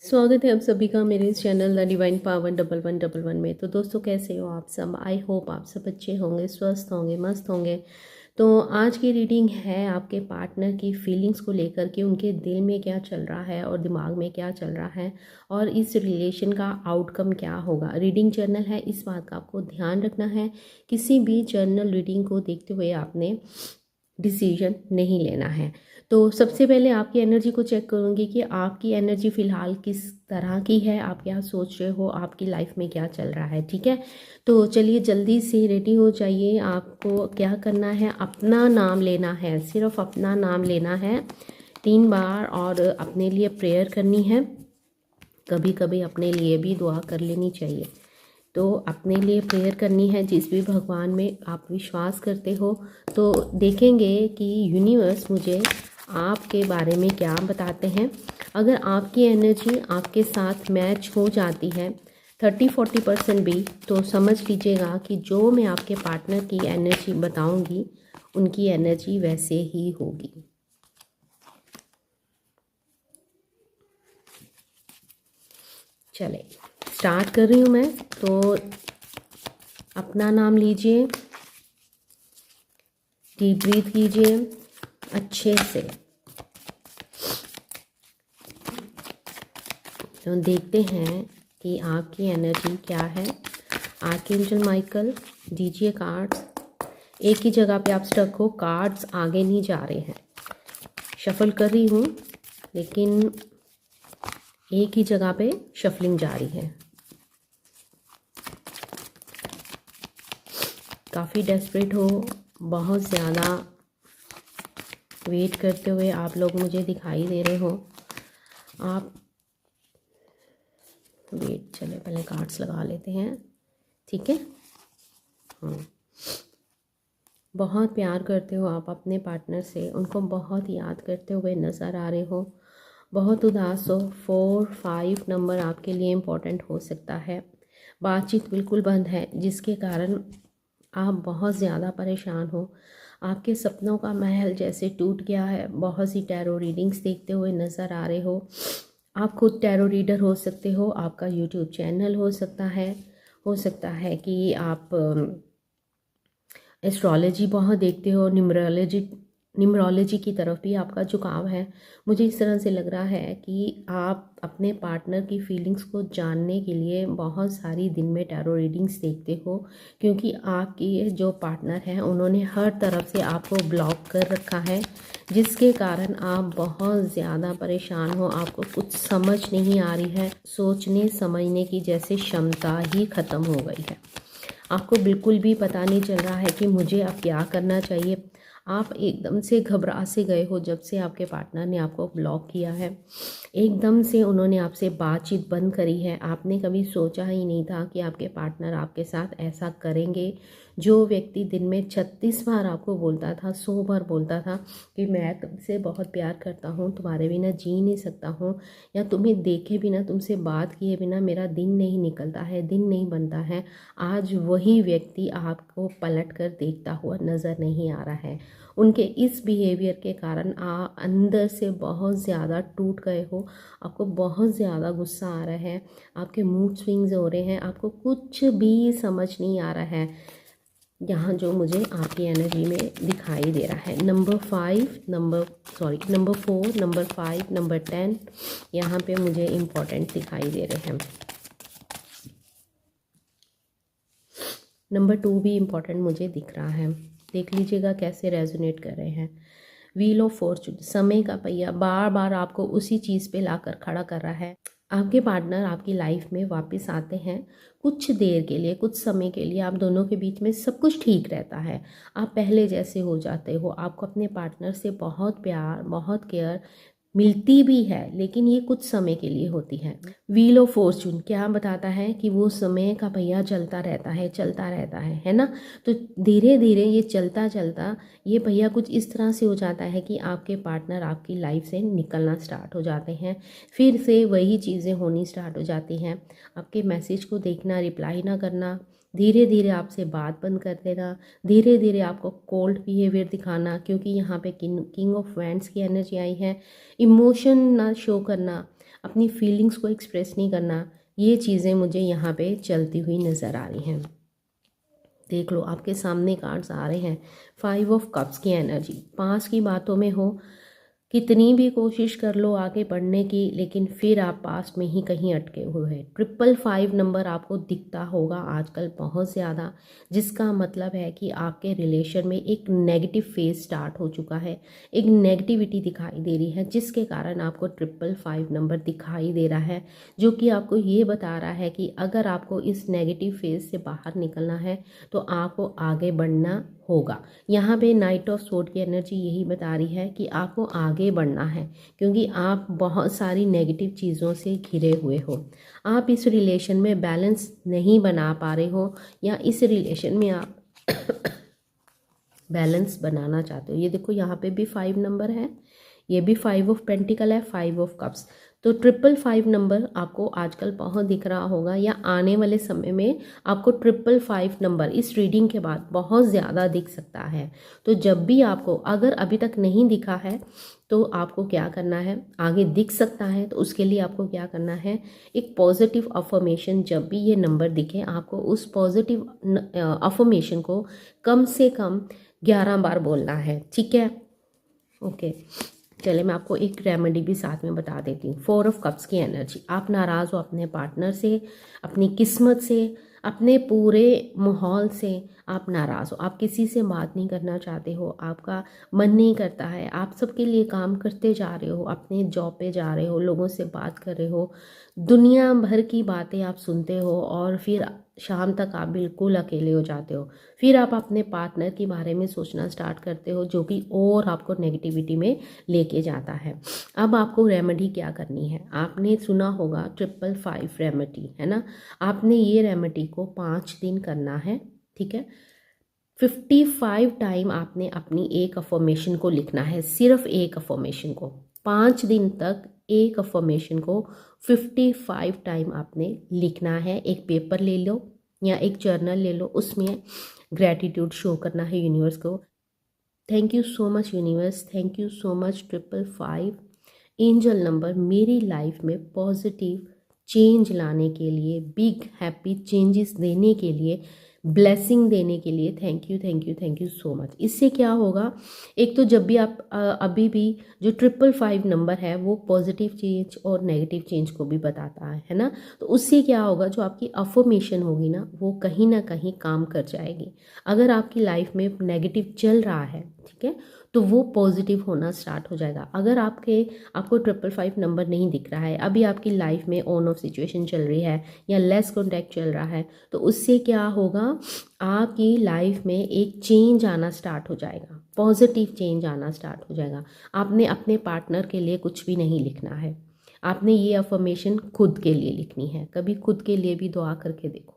स्वागत है आप सभी का मेरे इस चैनल द डिवाइन पावर 1111 में। तो दोस्तों, कैसे हो आप सब? आई होप आप सब अच्छे होंगे, स्वस्थ होंगे, मस्त होंगे। तो आज की रीडिंग है आपके पार्टनर की फीलिंग्स को लेकर के, उनके दिल में क्या चल रहा है और दिमाग में क्या चल रहा है और इस रिलेशन का आउटकम क्या होगा। रीडिंग जर्नल है, इस बात का आपको ध्यान रखना है। किसी भी जर्नल रीडिंग को देखते हुए आपने डिसीजन नहीं लेना है। तो सबसे पहले आपकी एनर्जी को चेक करूँगी कि आपकी एनर्जी फ़िलहाल किस तरह की है, आप क्या सोच रहे हो, आपकी लाइफ में क्या चल रहा है। ठीक है, तो चलिए जल्दी से रेडी हो जाइए। आपको क्या करना है, अपना नाम लेना है, सिर्फ अपना नाम लेना है 3 बार और अपने लिए प्रेयर करनी है। कभी कभी अपने लिए भी दुआ कर लेनी चाहिए। तो अपने लिए प्रेयर करनी है, जिस भी भगवान में आप विश्वास करते हो। तो देखेंगे कि यूनिवर्स मुझे आपके बारे में क्या बताते हैं। अगर आपकी एनर्जी आपके साथ मैच हो जाती है 30-40% भी, तो समझ लीजिएगा कि जो मैं आपके पार्टनर की एनर्जी बताऊंगी उनकी एनर्जी वैसे ही होगी। चले स्टार्ट कर रही हूँ मैं। तो अपना नाम लीजिए, डीप ब्रीथ कीजिए अच्छे से। तो देखते हैं कि आपकी एनर्जी क्या है। आर्कएंजल माइकल, दीजिए कार्ड्स। एक ही जगह पे आप स्टक हो, कार्ड्स आगे नहीं जा रहे हैं। शफल कर रही हूँ लेकिन एक ही जगह पे शफलिंग जारी है। काफ़ी डेस्परेट हो, बहुत ज़्यादा वेट करते हुए आप लोग मुझे दिखाई दे रहे हो। आप वेट, चले पहले कार्ड्स लगा लेते हैं। ठीक है, बहुत प्यार करते हो आप अपने पार्टनर से, उनको बहुत याद करते हुए नज़र आ रहे हो। बहुत उदास हो। 4-5 नंबर आपके लिए इम्पोर्टेंट हो सकता है। बातचीत बिल्कुल बंद है, जिसके कारण आप बहुत ज़्यादा परेशान हो। आपके सपनों का महल जैसे टूट गया है। बहुत सी टैरो रीडिंग्स देखते हुए नज़र आ रहे हो। आप खुद टैरो रीडर हो सकते हो, आपका यूट्यूब चैनल हो सकता है कि आप एस्ट्रोलॉजी बहुत देखते हो, न्यूमरोलॉजी की तरफ भी आपका झुकाव है। मुझे इस तरह से लग रहा है कि आप अपने पार्टनर की फीलिंग्स को जानने के लिए बहुत सारी दिन में टैरो रीडिंग्स देखते हो, क्योंकि आपकी जो पार्टनर हैं उन्होंने हर तरफ से आपको ब्लॉक कर रखा है, जिसके कारण आप बहुत ज़्यादा परेशान हो। आपको कुछ समझ नहीं आ रही है, सोचने समझने की जैसे क्षमता ही ख़त्म हो गई है। आपको बिल्कुल भी पता नहीं चल रहा है कि मुझे अब क्या करना चाहिए। आप एकदम से घबरा से गए हो जब से आपके पार्टनर ने आपको ब्लॉक किया है। एकदम से उन्होंने आपसे बातचीत बंद करी है। आपने कभी सोचा ही नहीं था कि आपके पार्टनर आपके साथ ऐसा करेंगे। जो व्यक्ति दिन में 36 बार आपको बोलता था, 100 बार बोलता था कि मैं तुमसे बहुत प्यार करता हूँ, तुम्हारे बिना जी नहीं सकता हूँ, या तुम्हें देखे बिना, तुमसे बात किए बिना मेरा दिन नहीं निकलता है, दिन नहीं बनता है, आज वही व्यक्ति आपको पलट कर देखता हुआ नज़र नहीं आ रहा है। उनके इस बिहेवियर के कारण आप अंदर से बहुत ज़्यादा टूट गए हो। आपको बहुत ज़्यादा गुस्सा आ रहा है, आपके मूड स्विंग्स हो रहे हैं, आपको कुछ भी समझ नहीं आ रहा है यहाँ जो मुझे आपकी एनर्जी में दिखाई दे रहा है। नंबर 4, नंबर 5, नंबर 10 यहाँ पे मुझे इम्पोर्टेंट दिखाई दे रहे हैं। नंबर 2 भी इम्पॉर्टेंट मुझे दिख रहा है। देख लीजिएगा कैसे रेजोनेट कर रहे हैं। व्हील ऑफ फॉर्चून, समय का पहिया बार बार आपको उसी चीज़ पे लाकर खड़ा कर रहा है। आपके पार्टनर आपकी लाइफ में वापस आते हैं कुछ देर के लिए, कुछ समय के लिए। आप दोनों के बीच में सब कुछ ठीक रहता है, आप पहले जैसे हो जाते हो। आपको अपने पार्टनर से बहुत प्यार, बहुत केयर मिलती भी है, लेकिन ये कुछ समय के लिए होती है। व्हील ऑफ फॉर्चून क्या बताता है कि वो समय का पहिया चलता रहता है, चलता रहता है ना। तो धीरे धीरे ये चलता चलता ये पहिया कुछ इस तरह से हो जाता है कि आपके पार्टनर आपकी लाइफ से निकलना स्टार्ट हो जाते हैं। फिर से वही चीज़ें होनी स्टार्ट हो जाती हैं। आपके मैसेज को देखना, रिप्लाई ना करना, धीरे धीरे आपसे बात बंद कर देना, धीरे धीरे आपको कोल्ड बिहेवियर दिखाना, क्योंकि यहाँ पे किंग ऑफ वैंड्स की एनर्जी आई है। इमोशन ना शो करना, अपनी फीलिंग्स को एक्सप्रेस नहीं करना, ये चीज़ें मुझे यहाँ पे चलती हुई नज़र आ रही हैं। देख लो आपके सामने कार्ड्स आ रहे हैं, 5 ऑफ कप्स की एनर्जी। पास की बातों में हो, कितनी भी कोशिश कर लो आगे बढ़ने की, लेकिन फिर आप पास्ट में ही कहीं अटके हुए हैं। 555 नंबर आपको दिखता होगा आजकल बहुत ज़्यादा, जिसका मतलब है कि आपके रिलेशन में एक नेगेटिव फेज स्टार्ट हो चुका है, एक नेगेटिविटी दिखाई दे रही है, जिसके कारण आपको 555 नंबर दिखाई दे रहा है, जो कि आपको ये बता रहा है कि अगर आपको इस नेगेटिव फेज से बाहर निकलना है तो आपको आगे बढ़ना होगा। यहाँ पे नाइट ऑफ स्वॉर्ड की एनर्जी यही बता रही है कि आपको आगे बढ़ना है, क्योंकि आप बहुत सारी नेगेटिव चीज़ों से घिरे हुए हो। आप इस रिलेशन में बैलेंस नहीं बना पा रहे हो, या इस रिलेशन में आप बैलेंस बनाना चाहते हो। ये देखो यहाँ पे भी 5 नंबर है, ये भी 5 ऑफ पेंटिकल है, 5 ऑफ कप्स। तो 555 नंबर आपको आजकल बहुत दिख रहा होगा, या आने वाले समय में आपको 555 नंबर इस रीडिंग के बाद बहुत ज़्यादा दिख सकता है। तो जब भी आपको, अगर अभी तक नहीं दिखा है तो आपको क्या करना है, आगे दिख सकता है तो उसके लिए आपको क्या करना है, एक पॉजिटिव अफर्मेशन, जब भी ये नंबर दिखे आपको उस पॉजिटिव अफर्मेशन को कम से कम 11 बार बोलना है, ठीक है। ओके, चले मैं आपको एक रेमेडी भी साथ में बता देती हूँ। 4 ऑफ कप्स की एनर्जी। आप नाराज़ हो अपने पार्टनर से, अपनी किस्मत से, अपने पूरे माहौल से आप नाराज़ हो, आप किसी से बात नहीं करना चाहते हो, आपका मन नहीं करता है, आप सबके लिए काम करते जा रहे हो, अपने जॉब पे जा रहे हो, लोगों से बात कर रहे हो, दुनिया भर की बातें आप सुनते हो, और फिर शाम तक आप बिल्कुल अकेले हो जाते हो। फिर आप अपने पार्टनर के बारे में सोचना स्टार्ट करते हो, जो कि और आपको नेगेटिविटी में लेके जाता है। अब आपको रेमेडी क्या करनी है, आपने सुना होगा 555 रेमेडी, है ना। आपने ये रेमेडी को 5 दिन करना है, ठीक है। 55 टाइम आपने अपनी एक अफर्मेशन को लिखना है, सिर्फ एक अफर्मेशन को 5 दिन तक, एक अफर्मेशन को 55 टाइम आपने लिखना है। एक पेपर ले लो या एक जर्नल ले लो, उसमें ग्रैटिट्यूड शो करना है यूनिवर्स को। Thank you so much universe, thank you so much 555 angel number, मेरी लाइफ में पॉजिटिव चेंज लाने के लिए, बिग हैप्पी चेंजेस देने के लिए, ब्लेसिंग देने के लिए, thank you thank you thank you so much. इससे क्या होगा, एक तो जब भी आप अभी भी जो 555 नंबर है वो पॉजिटिव चेंज और नेगेटिव चेंज को भी बताता है ना। तो उससे क्या होगा, जो आपकी अफर्मेशन होगी ना कहीं काम कर जाएगी। अगर आपकी लाइफ में नेगेटिव चल रहा है, ठीक है, तो वो पॉजिटिव होना स्टार्ट हो जाएगा। अगर आपको 555 नंबर नहीं दिख रहा है, अभी आपकी लाइफ में ऑन ऑफ सिचुएशन चल रही है या लेस कॉन्टैक्ट चल रहा है, तो उससे क्या होगा, आपकी लाइफ में एक चेंज आना स्टार्ट हो जाएगा, पॉजिटिव चेंज आना स्टार्ट हो जाएगा। आपने अपने पार्टनर के लिए कुछ भी नहीं लिखना है, आपने ये अफर्मेशन खुद के लिए लिखनी है। कभी खुद के लिए भी दुआ करके देखो।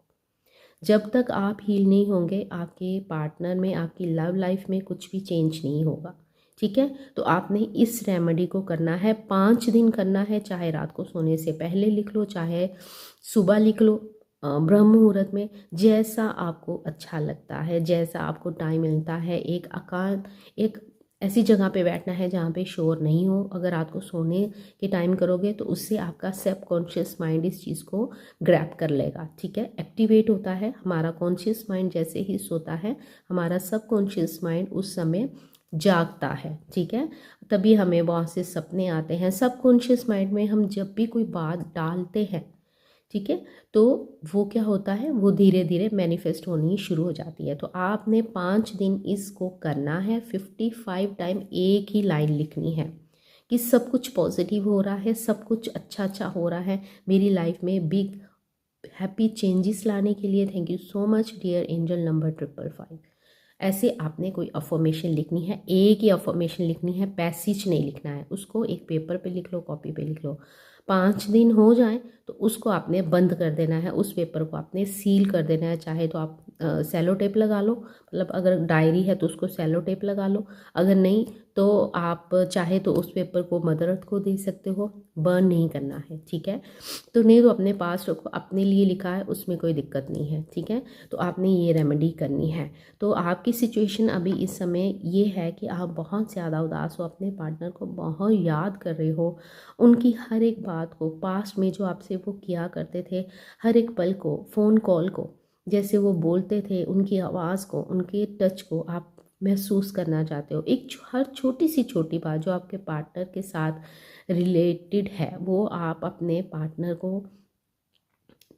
जब तक आप हील नहीं होंगे, आपके पार्टनर में, आपकी लव लाइफ में कुछ भी चेंज नहीं होगा, ठीक है। तो आपने इस रेमेडी को करना है, 5 दिन करना है, चाहे रात को सोने से पहले लिख लो, चाहे सुबह लिख लो, ब्रह्म मुहूर्त में, जैसा आपको अच्छा लगता है, जैसा आपको टाइम मिलता है। एक ऐसी जगह पे बैठना है जहाँ पे शोर नहीं हो। अगर रात को सोने के टाइम करोगे तो उससे आपका सबकॉन्शियस माइंड इस चीज़ को ग्रैब कर लेगा, ठीक है, एक्टिवेट होता है। हमारा कॉन्शियस माइंड जैसे ही सोता है, हमारा सबकॉन्शियस माइंड उस समय जागता है, ठीक है। तभी हमें बहुत से सपने आते हैं। सबकॉन्शियस माइंड में हम जब भी कोई बात डालते हैं, ठीक है, तो वो क्या होता है, वो धीरे धीरे मैनिफेस्ट होनी शुरू हो जाती है। तो आपने 5 दिन इसको करना है, 55 टाइम एक ही लाइन लिखनी है कि सब कुछ पॉजिटिव हो रहा है, सब कुछ अच्छा अच्छा हो रहा है मेरी लाइफ में, बिग हैप्पी चेंजेस लाने के लिए thank you so much dear angel number 555। ऐसे आपने कोई अफर्मेशन लिखनी है, एक ही अफर्मेशन लिखनी है, पैसेज नहीं लिखना है। उसको एक पेपर पे लिख लो, कॉपी पे लिख लो। 5 दिन हो जाए तो उसको आपने बंद कर देना है, उस पेपर को आपने सील कर देना है। चाहे तो आप सेलो टेप लगा लो, मतलब अगर डायरी है तो उसको सेलो टेप लगा लो, अगर नहीं तो आप चाहे तो उस पेपर को मदर अर्थ को दे सकते हो, बर्न नहीं करना है, ठीक है। तो नहीं तो अपने पास रखो, अपने लिए लिखा है उसमें कोई दिक्कत नहीं है, ठीक है। तो आपने ये रेमेडी करनी है। तो आपकी सिचुएशन अभी इस समय ये है कि आप बहुत ज़्यादा उदास हो, अपने पार्टनर को बहुत याद कर रहे हो, उनकी हर एक बात को, पास्ट में जो आपसे वो किया करते थे, हर एक पल को, फ़ोन कॉल को, जैसे वो बोलते थे, उनकी आवाज़ को, उनके टच को आप महसूस करना चाहते हो। हर छोटी सी छोटी बात जो आपके पार्टनर के साथ रिलेटेड है, वो आप अपने पार्टनर को,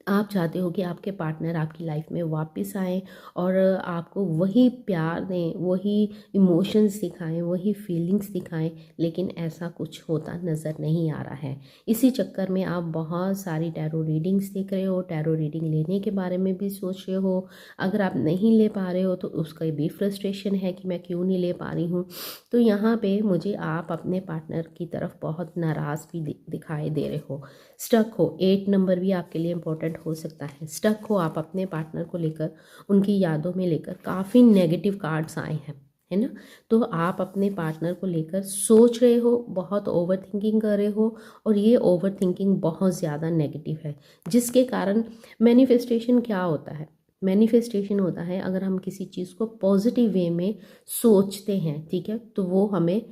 आप चाहते हो कि आपके पार्टनर आपकी लाइफ में वापस आए और आपको वही प्यार दें, वही इमोशंस दिखाएं, वही फीलिंग्स दिखाएं, लेकिन ऐसा कुछ होता नज़र नहीं आ रहा है। इसी चक्कर में आप बहुत सारी टैरो रीडिंग्स देख रहे हो, टैरो रीडिंग लेने के बारे में भी सोच रहे हो। अगर आप नहीं ले पा रहे हो तो उसका भी फ्रस्ट्रेशन है कि मैं क्यों नहीं ले पा रही हूँ। तो यहाँ पे मुझे आप अपने पार्टनर की तरफ बहुत नाराज़ भी दिखाई दे रहे हो, स्टक हो। 8 नंबर भी आपके लिए इम्पोर्टेंट हो सकता है। स्टक हो आप अपने पार्टनर को लेकर, उनकी यादों में लेकर, काफ़ी नेगेटिव कार्ड्स आए हैं, है ना। तो आप अपने पार्टनर को लेकर सोच रहे हो, बहुत ओवर थिंकिंग कर रहे हो, और ये ओवर थिंकिंग बहुत ज़्यादा नेगेटिव है, जिसके कारण मैनिफेस्टेशन क्या होता है। मैनिफेस्टेशन होता है अगर हम किसी चीज़ को पॉजिटिव वे में सोचते हैं, ठीक है, तो वो हमें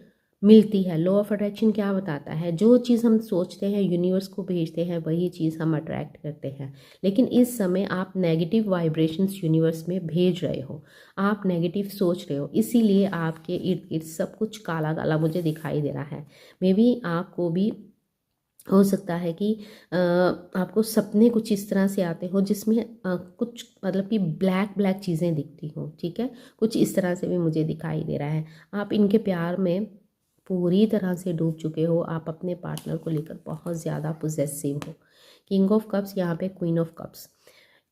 मिलती है। लॉ ऑफ अट्रैक्शन क्या बताता है, जो चीज़ हम सोचते हैं यूनिवर्स को भेजते हैं, वही चीज़ हम अट्रैक्ट करते हैं। लेकिन इस समय आप नेगेटिव वाइब्रेशंस यूनिवर्स में भेज रहे हो, आप नेगेटिव सोच रहे हो, इसीलिए आपके इर्द गिर्द सब कुछ काला काला मुझे दिखाई दे रहा है। मे बी आपको भी हो सकता है कि आपको सपने कुछ इस तरह से आते हो जिसमें कुछ मतलब कि ब्लैक ब्लैक चीज़ें दिखती हो, ठीक है, कुछ इस तरह से भी मुझे दिखाई दे रहा है। आप इनके प्यार में पूरी तरह से डूब चुके हो, आप अपने पार्टनर को लेकर बहुत ज़्यादा पोजेसिव हो। किंग ऑफ कप्स, यहाँ पे queen of cups,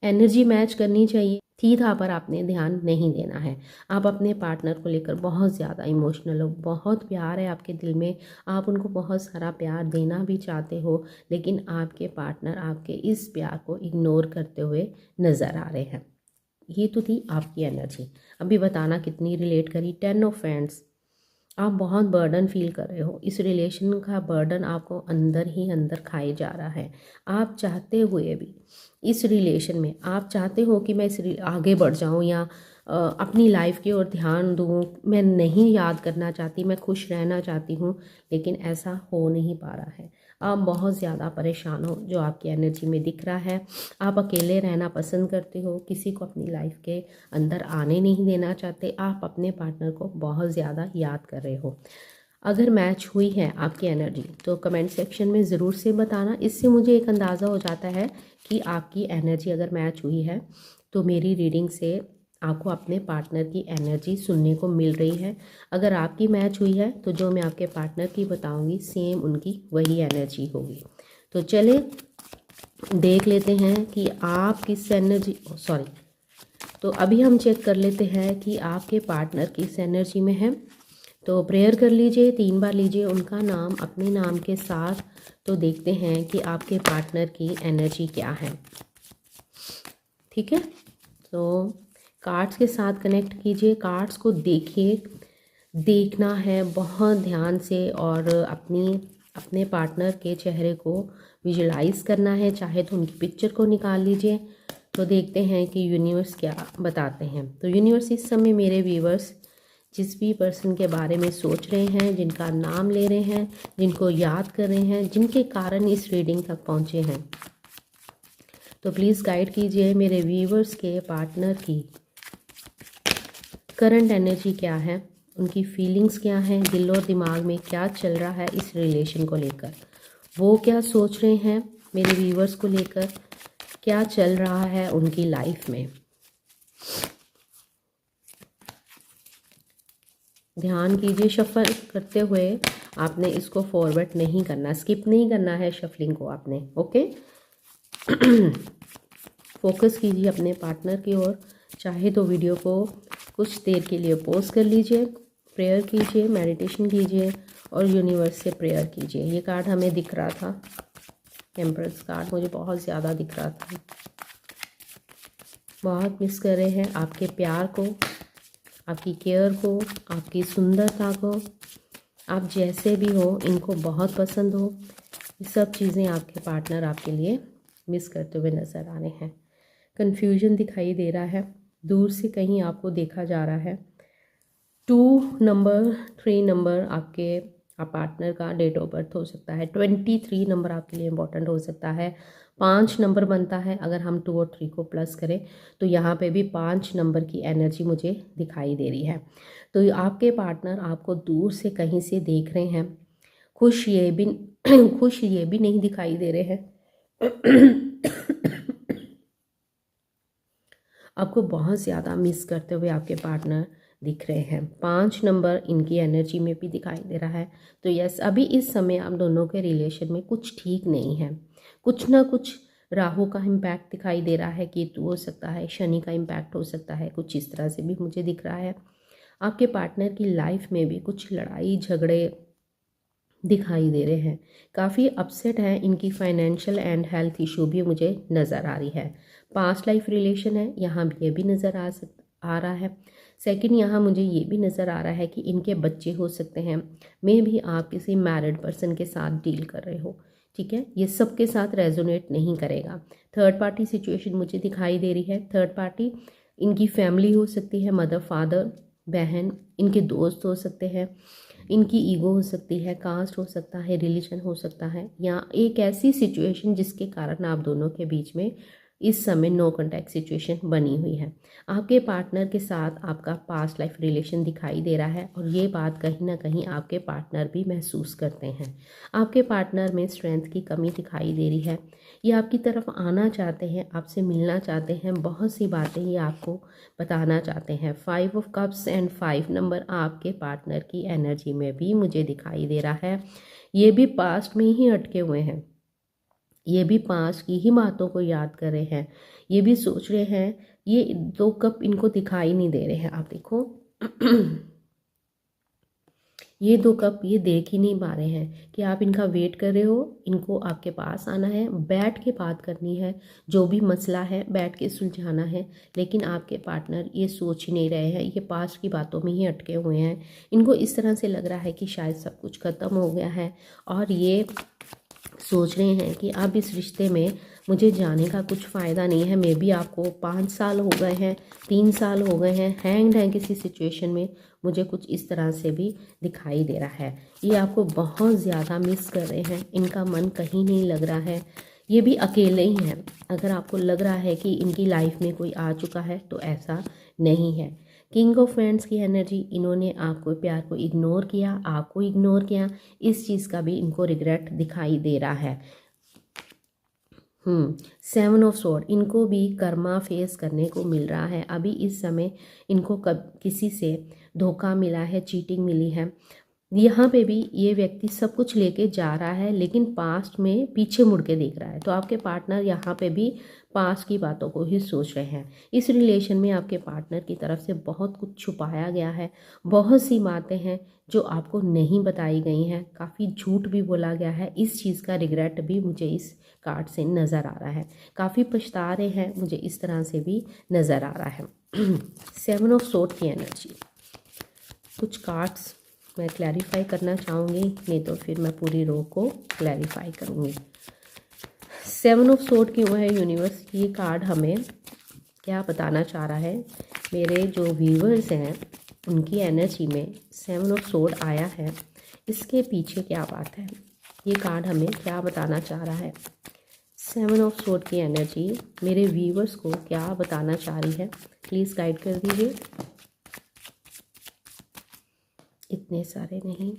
energy match करनी चाहिए थी था, पर आपने ध्यान नहीं देना है। आप अपने पार्टनर को लेकर बहुत ज़्यादा इमोशनल हो, बहुत प्यार है आपके दिल में, आप उनको बहुत सारा प्यार देना भी चाहते हो, लेकिन आपके पार्टनर आपके इस प्यार को इग्नोर करते हुए नज़र आ रहे हैं। ये तो थी आपकी एनर्जी। अभी बताना कितनी रिलेट करी। 10 ऑफ फ्रेंड्स, आप बहुत बर्डन फील कर रहे हो, इस रिलेशन का बर्डन आपको अंदर ही अंदर खाए जा रहा है। आप चाहते हुए भी इस रिलेशन में, आप चाहते हो कि मैं आगे बढ़ जाऊं या अपनी लाइफ की ओर ध्यान दूं, मैं नहीं याद करना चाहती, मैं खुश रहना चाहती हूं, लेकिन ऐसा हो नहीं पा रहा है। आप बहुत ज़्यादा परेशान हो, जो आपकी एनर्जी में दिख रहा है। आप अकेले रहना पसंद करते हो, किसी को अपनी लाइफ के अंदर आने नहीं देना चाहते, आप अपने पार्टनर को बहुत ज़्यादा याद कर रहे हो। अगर मैच हुई है आपकी एनर्जी तो कमेंट सेक्शन में ज़रूर से बताना, इससे मुझे एक अंदाज़ा हो जाता है कि आपकी एनर्जी अगर मैच हुई है तो मेरी रीडिंग से आपको अपने पार्टनर की एनर्जी सुनने को मिल रही है। अगर आपकी मैच हुई है तो जो मैं आपके पार्टनर की बताऊंगी सेम उनकी वही एनर्जी होगी। तो चले देख लेते हैं कि आप किस एनर्जी, सॉरी, तो अभी हम चेक कर लेते हैं कि आपके पार्टनर किस एनर्जी में है। तो प्रेयर कर लीजिए, 3 बार लीजिए उनका नाम अपने नाम के साथ। तो देखते हैं कि आपके पार्टनर की एनर्जी क्या है, ठीक है। तो कार्ड्स के साथ कनेक्ट कीजिए, कार्ड्स को देखिए, देखना है बहुत ध्यान से, और अपने पार्टनर के चेहरे को विजुलाइज करना है, चाहे तो उनकी पिक्चर को निकाल लीजिए। तो देखते हैं कि यूनिवर्स क्या बताते हैं। तो यूनिवर्स इस समय मेरे व्यूवर्स जिस भी पर्सन के बारे में सोच रहे हैं, जिनका नाम ले रहे हैं, जिनको याद कर रहे हैं, जिनके कारण इस रीडिंग तक पहुँचे हैं, तो प्लीज़ गाइड कीजिए मेरे व्यूवर्स के पार्टनर की करंट एनर्जी क्या है, उनकी फीलिंग्स क्या हैं, दिल और दिमाग में क्या चल रहा है इस रिलेशन को लेकर, वो क्या सोच रहे हैं मेरे व्यूवर्स को लेकर, क्या चल रहा है उनकी लाइफ में। ध्यान कीजिए, शफल करते हुए आपने इसको फॉरवर्ड नहीं करना, स्किप नहीं करना है शफलिंग को आपने, ओके। फोकस कीजिए अपने पार्टनर की ओर, चाहे तो वीडियो को कुछ देर के लिए पॉज कर लीजिए, प्रेयर कीजिए, मेडिटेशन कीजिए और यूनिवर्स से प्रेयर कीजिए। ये कार्ड हमें दिख रहा था, एम्प्रेस कार्ड मुझे बहुत ज़्यादा दिख रहा था। बहुत मिस कर रहे हैं आपके प्यार को, आपकी केयर को, आपकी सुंदरता को, आप जैसे भी हो, इनको बहुत पसंद हो, ये सब चीज़ें आपके पार्टनर आपके लिए मिस करते हुए नज़र आ रहे हैं। कन्फ्यूजन दिखाई दे रहा है, दूर से कहीं आपको देखा जा रहा है। 2 नंबर, 3 नंबर आपके पार्टनर का डेट ऑफ बर्थ हो सकता है। 23 नंबर आपके लिए इम्पोर्टेंट हो सकता है। 5 नंबर बनता है, अगर हम 2 और 3 को प्लस करें तो यहाँ पे भी 5 नंबर की एनर्जी मुझे दिखाई दे रही है। तो आपके पार्टनर आपको दूर से कहीं से देख रहे हैं। खुश ये भी खुश ये भी नहीं दिखाई दे रहे हैं। आपको बहुत ज़्यादा मिस करते हुए आपके पार्टनर दिख रहे हैं। 5 नंबर इनकी एनर्जी में भी दिखाई दे रहा है। तो यस, अभी इस समय आप दोनों के रिलेशन में कुछ ठीक नहीं है। कुछ ना कुछ राहु का इम्पैक्ट दिखाई दे रहा है, केतु हो सकता है, शनि का इम्पैक्ट हो सकता है, कुछ इस तरह से भी मुझे दिख रहा है। आपके पार्टनर की लाइफ में भी कुछ लड़ाई झगड़े दिखाई दे रहे हैं। काफ़ी अपसेट है, इनकी फाइनेंशियल एंड हेल्थ इशू भी मुझे नज़र आ रही है। पास्ट लाइफ रिलेशन है, यहाँ भी ये भी नज़र आ रहा है। सेकंड, यहाँ मुझे ये भी नज़र आ रहा है कि इनके बच्चे हो सकते हैं। मे भी आप किसी मैरिड पर्सन के साथ डील कर रहे हो, ठीक है। ये सबके साथ रेजोनेट नहीं करेगा। थर्ड पार्टी सिचुएशन मुझे दिखाई दे रही है। थर्ड पार्टी इनकी फैमिली हो सकती है, मदर फादर बहन, इनके दोस्त हो सकते हैं, इनकी ईगो हो सकती है, कास्ट हो सकता है, रिलीजन हो सकता है, या एक ऐसी सिचुएशन जिसके कारण आप दोनों के बीच में इस समय नो कॉन्टैक्ट सिचुएशन बनी हुई है। आपके पार्टनर के साथ आपका पास्ट लाइफ रिलेशन दिखाई दे रहा है, और ये बात कहीं ना कहीं आपके पार्टनर भी महसूस करते हैं। आपके पार्टनर में स्ट्रेंथ की कमी दिखाई दे रही है। ये आपकी तरफ आना चाहते हैं, आपसे मिलना चाहते हैं, बहुत सी बातें ये आपको बताना चाहते हैं। 5 ऑफ कप्स एंड 5 नंबर आपके पार्टनर की एनर्जी में भी मुझे दिखाई दे रहा है। ये भी पास्ट में ही अटके हुए हैं, ये भी पास्ट की ही बातों को याद कर रहे हैं, ये भी सोच रहे हैं। ये 2 कप इनको दिखाई नहीं दे रहे हैं, आप देखो। ये 2 कप ये देख ही नहीं पा रहे हैं कि आप इनका वेट कर रहे हो, इनको आपके पास आना है, बैठ के बात करनी है, जो भी मसला है बैठ के सुलझाना है। लेकिन आपके पार्टनर ये सोच ही नहीं रहे हैं, ये पास्ट की बातों में ही अटके हुए हैं। इनको इस तरह से लग रहा है कि शायद सब कुछ ख़त्म हो गया है, और ये सोच रहे हैं कि अब इस रिश्ते में मुझे जाने का कुछ फ़ायदा नहीं है। मे बी आपको 5 साल हो गए हैं, 3 साल हो गए हैं, हैंग्ड हैं किसी सिचुएशन में, मुझे कुछ इस तरह से भी दिखाई दे रहा है। ये आपको बहुत ज़्यादा मिस कर रहे हैं, इनका मन कहीं नहीं लग रहा है, ये भी अकेले ही हैं। अगर आपको लग रहा है कि इनकी लाइफ में कोई आ चुका है तो ऐसा नहीं है। किंग ऑफ फ्रेंड्स की एनर्जी, इन्होंने आपको प्यार को इग्नोर किया, आपको इग्नोर किया, इस चीज़ का भी इनको रिग्रेट दिखाई दे रहा है। 7 ऑफ स्वॉर्ड, इनको भी कर्मा फेस करने को मिल रहा है। अभी इस समय इनको किसी से धोखा मिला है, चीटिंग मिली है। यहाँ पे भी ये व्यक्ति सब कुछ लेके जा रहा है, लेकिन पास्ट में पीछे मुड़ के देख रहा है। तो आपके पार्टनर यहाँ पे भी पास्ट की बातों को ही सोच रहे हैं। इस रिलेशन में आपके पार्टनर की तरफ से बहुत कुछ छुपाया गया है, बहुत सी बातें हैं जो आपको नहीं बताई गई हैं, काफ़ी झूठ भी बोला गया है। इस चीज़ का रिग्रेट भी मुझे इस कार्ड से नज़र आ रहा है, काफ़ी पछता रहे हैं, मुझे इस तरह से भी नज़र आ रहा है। 7 ऑफ सोर्ड की एनर्जी, कुछ कार्ड्स मैं क्लैरिफाई करना चाहूँगी, नहीं तो फिर मैं पूरी रो को क्लैरिफाई करूँगी। 7 ऑफ सोर्ड क्यों है यूनिवर्स? ये कार्ड हमें क्या बताना चाह रहा है? मेरे जो व्यूवर्स हैं उनकी एनर्जी में 7 ऑफ सोर्ड आया है, इसके पीछे क्या बात है? ये कार्ड हमें क्या बताना चाह रहा है? 7 ऑफ सोर्ड की एनर्जी मेरे व्यूवर्स को क्या बताना चाह रही है? प्लीज़ गाइड कर दीजिए। इतने सारे नहीं,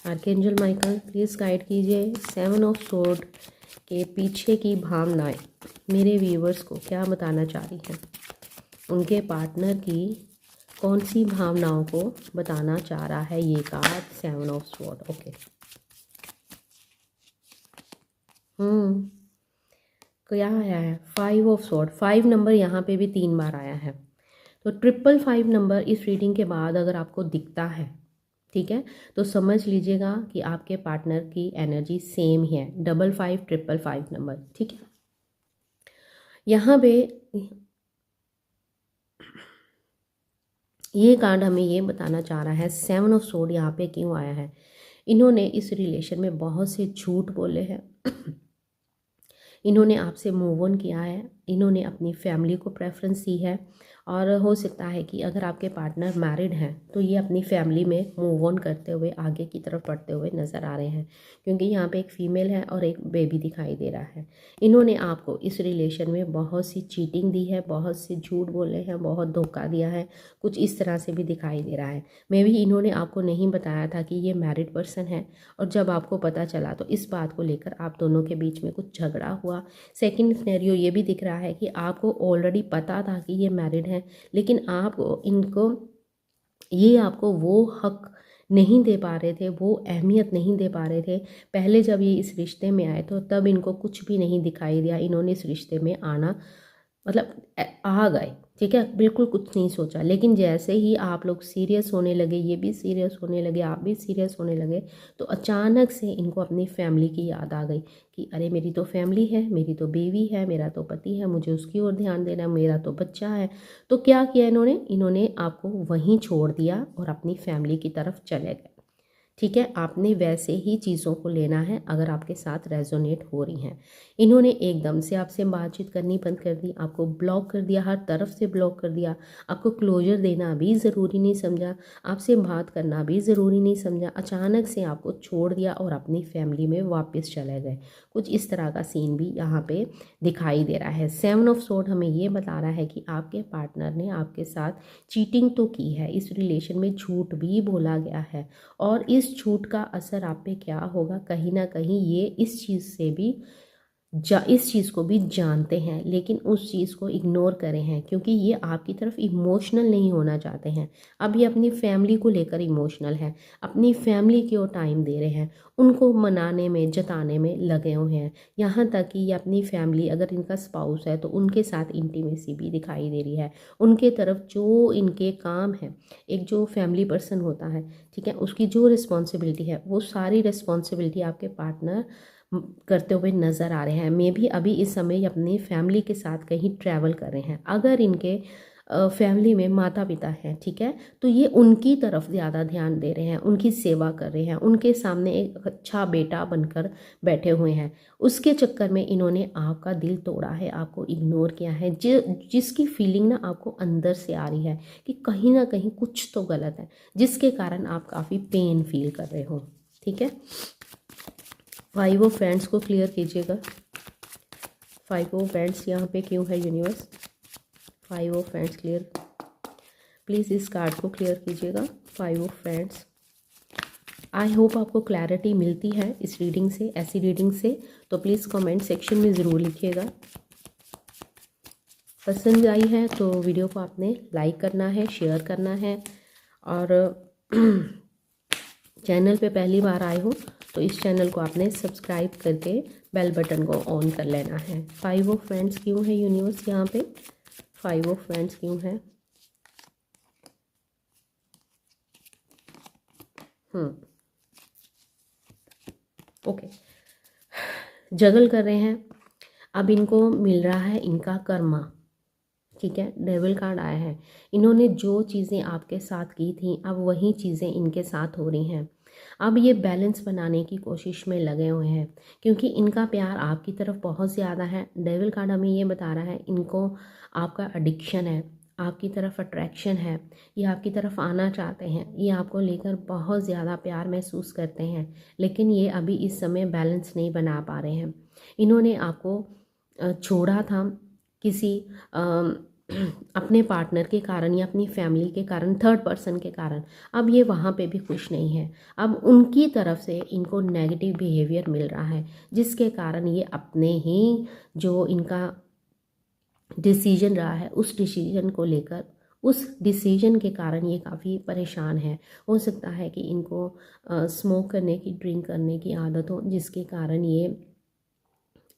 आर्कएंजल माइकल प्लीज़ गाइड कीजिए। 7 ऑफ सोर्ड के पीछे की भावनाएं मेरे व्यूवर्स को क्या बताना चाह रही हैं? उनके पार्टनर की कौन सी भावनाओं को बताना चाह रहा है ये कार्ड? 7 of sword, okay. क्या आया है? 5 ऑफ सोर्ड। 5 नंबर यहाँ पे भी 3 बार आया है। तो 555 नंबर इस रीडिंग के बाद अगर आपको दिखता है, ठीक है, तो समझ लीजिएगा कि आपके पार्टनर की एनर्जी सेम ही है। 55 555 नंबर, ठीक है। यहाँ पे ये कार्ड हमें ये बताना चाह रहा है, 7 ऑफ सोर्ड यहाँ पे क्यों आया है। इन्होंने इस रिलेशन में बहुत से झूठ बोले हैं इन्होंने आपसे मूव ऑन किया है, इन्होंने अपनी फैमिली को प्रेफरेंस दी है, और हो सकता है कि अगर आपके पार्टनर मैरिड हैं तो ये अपनी फैमिली में मूव ऑन करते हुए आगे की तरफ बढ़ते हुए नज़र आ रहे हैं, क्योंकि यहाँ पे एक फ़ीमेल है और एक बेबी दिखाई दे रहा है। इन्होंने आपको इस रिलेशन में बहुत सी चीटिंग दी है, बहुत से झूठ बोले हैं, बहुत धोखा दिया है, कुछ इस तरह से भी दिखाई दे रहा है। मे भी इन्होंने आपको नहीं बताया था कि ये मैरिड पर्सन है, और जब आपको पता चला तो इस बात को लेकर आप दोनों के बीच में कुछ झगड़ा हुआ। सेकंड सिनेरियो ये भी दिख रहा है कि आपको ऑलरेडी पता था कि ये मैरिड है, लेकिन आपको वो हक नहीं दे पा रहे थे, वो अहमियत नहीं दे पा रहे थे। पहले जब ये इस रिश्ते में आए तो तब इनको कुछ भी नहीं दिखाई दिया, इन्होंने इस रिश्ते में आना मतलब आ गए, ठीक है, बिल्कुल कुछ नहीं सोचा। लेकिन जैसे ही आप लोग सीरियस होने लगे, ये भी सीरियस होने लगे, आप भी सीरियस होने लगे, तो अचानक से इनको अपनी फैमिली की याद आ गई कि अरे मेरी तो फैमिली है, मेरी तो बीवी है, मेरा तो पति है, मुझे उसकी ओर ध्यान देना है, मेरा तो बच्चा है। तो क्या किया इन्होंने आपको वहीं छोड़ दिया और अपनी फैमिली की तरफ चले गए, ठीक है। आपने वैसे ही चीज़ों को लेना है अगर आपके साथ रेजोनेट हो रही हैं। इन्होंने एकदम से आपसे बातचीत करनी बंद कर दी, आपको ब्लॉक कर दिया, हर तरफ से ब्लॉक कर दिया, आपको क्लोजर देना भी ज़रूरी नहीं समझा, आपसे बात करना भी ज़रूरी नहीं समझा, अचानक से आपको छोड़ दिया और अपनी फैमिली में वापस चले गए। कुछ इस तरह का सीन भी यहाँ पे दिखाई दे रहा है। 7 ऑफ सोर्ड हमें ये बता रहा है कि आपके पार्टनर ने आपके साथ चीटिंग तो की है, इस रिलेशन में झूठ भी बोला गया है, और इस झूठ का असर आप पे क्या होगा, कहीं ना कहीं ये इस चीज़ को भी जानते हैं, लेकिन उस चीज़ को इग्नोर करे हैं, क्योंकि ये आपकी तरफ इमोशनल नहीं होना चाहते हैं। अब ये अपनी फैमिली को लेकर इमोशनल है, अपनी फैमिली की ओर टाइम दे रहे हैं, उनको मनाने में जताने में लगे हुए हैं। यहाँ तक कि ये अपनी फैमिली, अगर इनका स्पाउस है तो उनके साथ इंटीमेसी भी दिखाई दे रही है, उनके तरफ जो इनके काम है। एक जो फैमिली पर्सन होता है, ठीक है, उसकी जो रिस्पॉन्सिबिलिटी है वो सारी रिस्पॉन्सिबिलिटी आपके पार्टनर करते हुए नज़र आ रहे हैं। मे भी अभी इस समय अपनी फैमिली के साथ कहीं ट्रैवल कर रहे हैं। अगर इनके फैमिली में माता पिता हैं, ठीक है, तो ये उनकी तरफ ज़्यादा ध्यान दे रहे हैं, उनकी सेवा कर रहे हैं, उनके सामने एक अच्छा बेटा बनकर बैठे हुए हैं। उसके चक्कर में इन्होंने आपका दिल तोड़ा है, आपको इग्नोर किया है, जिसकी फीलिंग ना आपको अंदर से आ रही है कि कहीं ना कहीं कुछ तो गलत है, जिसके कारण आप काफ़ी पेन फील कर रहे हो, ठीक है। 5 ऑफ फ्रेंड्स को क्लियर कीजिएगा। 5 ऑफ फ्रेंड्स यहाँ पे क्यों है universe? 5 of friends clear, please इस कार्ड को क्लियर कीजिएगा। 5 ऑफ फ्रेंड्स। आई होप आपको क्लैरिटी मिलती है इस रीडिंग से, ऐसी रीडिंग से, तो प्लीज़ कमेंट सेक्शन में ज़रूर लिखिएगा। पसंद आई है तो वीडियो को आपने लाइक करना है, शेयर करना है, और चैनल पे पहली बार आए हो तो इस चैनल को आपने सब्सक्राइब करके बेल बटन को ऑन कर लेना है। 5 ऑफ फ्रेंड्स क्यों है यूनिवर्स यहाँ पे? 5 ऑफ फ्रेंड्स क्यों है? ओके, जगल कर रहे हैं। अब इनको मिल रहा है इनका कर्मा, ठीक है। डेविल कार्ड आया है। इन्होंने जो चीज़ें आपके साथ की थी अब वही चीज़ें इनके साथ हो रही हैं। अब ये बैलेंस बनाने की कोशिश में लगे हुए हैं, क्योंकि इनका प्यार आपकी तरफ बहुत ज़्यादा है। डेविल कार्ड हमें ये बता रहा है इनको आपका एडिक्शन है, आपकी तरफ अट्रैक्शन है, ये आपकी तरफ आना चाहते हैं, ये आपको लेकर बहुत ज़्यादा प्यार महसूस करते हैं, लेकिन ये अभी इस समय बैलेंस नहीं बना पा रहे हैं। इन्होंने आपको छोड़ा था किसी अपने पार्टनर के कारण या अपनी फैमिली के कारण, थर्ड पर्सन के कारण। अब ये वहाँ पे भी खुश नहीं है। अब उनकी तरफ से इनको नेगेटिव बिहेवियर मिल रहा है, जिसके कारण ये अपने ही जो इनका डिसीजन रहा है उस डिसीजन को लेकर, उस डिसीजन के कारण ये काफ़ी परेशान है। हो सकता है कि इनको स्मोक करने की, ड्रिंक करने की आदत हो, जिसके कारण ये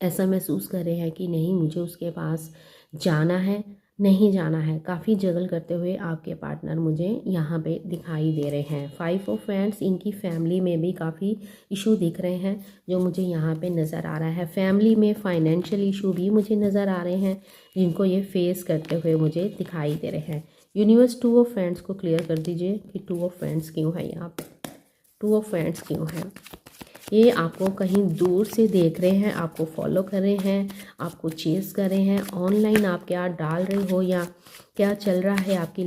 ऐसा महसूस कर रहे हैं कि नहीं मुझे उसके पास जाना है, नहीं जाना है। काफ़ी जगल करते हुए आपके पार्टनर मुझे यहाँ पे दिखाई दे रहे हैं। 5 ऑफ फ्रेंड्स, इनकी फैमिली में भी काफ़ी इशू दिख रहे हैं जो मुझे यहाँ पे नज़र आ रहा है। फैमिली में फाइनेंशियल इशू भी मुझे नज़र आ रहे हैं, जिनको ये फेस करते हुए मुझे दिखाई दे रहे हैं। यूनिवर्स टू ऑफ फ्रेंड्स को क्लियर कर दीजिए कि टू ऑफ फ्रेंड्स क्यों है यहाँ पे, टू ऑफ फ्रेंड्स क्यों है। ये आपको कहीं दूर से देख रहे हैं, आपको फॉलो कर रहे हैं, आपको चेस कर रहे हैं, ऑनलाइन आप क्या डाल रहे हो या क्या चल रहा है आपकी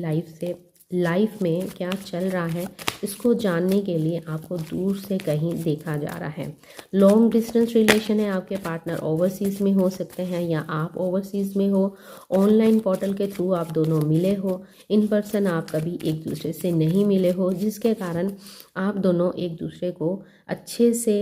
लाइफ में क्या चल रहा है, इसको जानने के लिए आपको दूर से कहीं देखा जा रहा है। लॉन्ग डिस्टेंस रिलेशन है, आपके पार्टनर ओवरसीज़ में हो सकते हैं या आप ओवरसीज़ में हो। ऑनलाइन पोर्टल के थ्रू आप दोनों मिले हो, इन पर्सन आप कभी एक दूसरे से नहीं मिले हो, जिसके कारण आप दोनों एक दूसरे को अच्छे से,